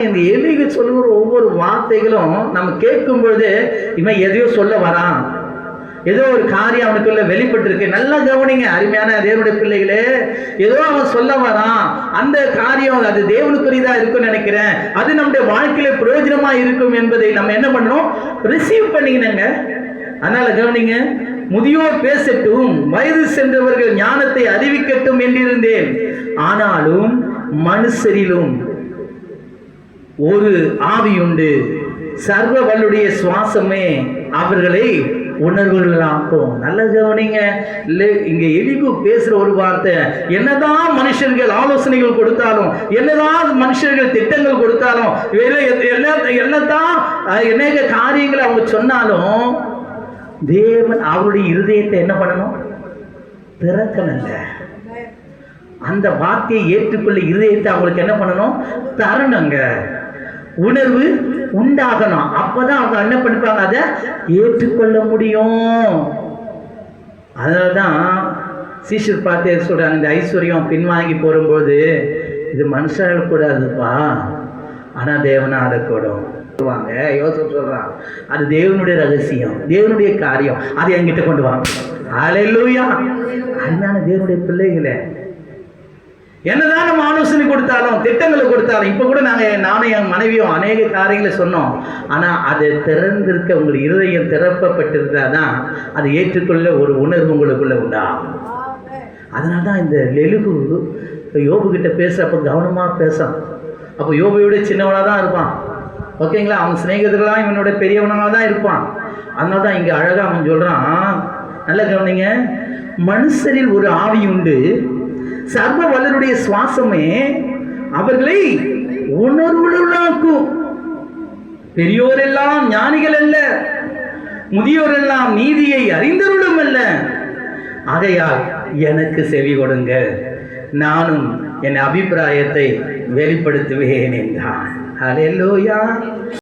இந்த எலிகு சொல்லுகிற ஒவ்வொரு வார்த்தைகளும் நம்ம கேட்கும் பொழுது இவன் எதையோ சொல்ல வரான், ஏதோ ஒரு காரியம் அவனுக்குள்ள வெளிப்பட்டு இருக்கு. நல்லா கவனிங்க அருமையான தேவனுடைய பிள்ளைகளே, ஏதோ அவன் சொல்ல வரான், அந்த காரியம் அது தேவனுக்குரியதா இருக்கும்னு நினைக்கிறேன், அது நம்முடைய வாழ்க்கையில பிரயோஜனமா இருக்கும் என்பதை நம்ம என்ன பண்ணணும், ரிசீவ் பண்ணிக்கணுங்க. அதனால கவனிங்க, முதியோர் பேசட்டும், வயது சென்றவர்கள் ஞானத்தை அறிவிக்கட்டும் என்றிருந்தேன், ஆனாலும் மனுஷரிலும் ஒரு ஆவியுண்டு, சர்வ வல்லுடைய சுவாசமே அவர்களை உணர்வுகளாக்கும். நல்ல கவனிங்க, இங்க எலிகு பேசுற ஒரு வார்த்தை, என்னதான் மனுஷர்கள் ஆலோசனைகள் கொடுத்தாலும், என்னதான் மனுஷர்கள் திட்டங்கள் கொடுத்தாலும், என்னதான் அநேக காரியங்களை அவங்க சொன்னாலும், தேவன் அவருடைய இருதயத்தை என்ன பண்ணணும், திறக்கணுங்க. அந்த வார்த்தையை ஏற்றுக்கொள்ள இருதயத்தை அவங்களுக்கு என்ன பண்ணணும், தரணுங்க. உணர்வு உண்டாகணும். அப்பதான் அவங்க என்ன பண்ணிப்பாங்க, அதை ஏற்றுக்கொள்ள முடியும். அதனால்தான் சீஷர் பார்த்து சொல்றாங்க, இந்த ஐஸ்வர்யம் பின்வாங்கி போகும்போது இது மனுஷர்கள் கூடாதுப்பா, ஆனா தேவனால கூடும். யோசிச்சு சொல்றான், அது தேவனுடைய ரகசியம், தேவனுடைய காரியம், அதை என்கிட்ட கொண்டு வாங்க. அல்லேலூயா. அதனால தேவனுடைய பிள்ளைகளே, என்னதான் நம்ம ஆலோசனை கொடுத்தாலும், திட்டங்களை கொடுத்தாலும், இப்ப கூட நானும் என் மனைவியும் அநேக காரியங்களை சொன்னோம், ஆனா அது திறந்திருக்க, உங்களுக்கு இருதயம் திறப்பப்பட்டிருந்தாதான் அது ஏற்றுக்கொள்ள ஒரு உணர்வு உங்களுக்குள்ள உண்டாகும். அதனால்தான் இந்த லெலுகு யோபு கிட்ட பேசுறப்ப கவனமா பேசும். அப்போ யோபையோட சின்னவனா தான் இருப்பான், ஓகேங்களா, அவன் சிநேகிதர்களாம் இவனோட பெரியவனாக தான் இருப்பான். அதனால தான் இங்க அழகா அவன் சொல்றான், நல்ல கவனிங்க, மனுஷரில் ஒரு ஆவி உண்டு, சர்வ வல்லருடைய சுவாசமே அவர்களை உணர்வுள்ளாக்கும். பெரியோர் எல்லாம் ஞானிகள் அல்ல, முதியோர் எல்லாம் நீதியை அறிந்தவர்களும் அல்ல, ஆகையால் எனக்கு செவி கொடுங்க, நானும் என் அபிப்பிராயத்தை வெளிப்படுத்துவேன் என்றான். அல்லேலூயா.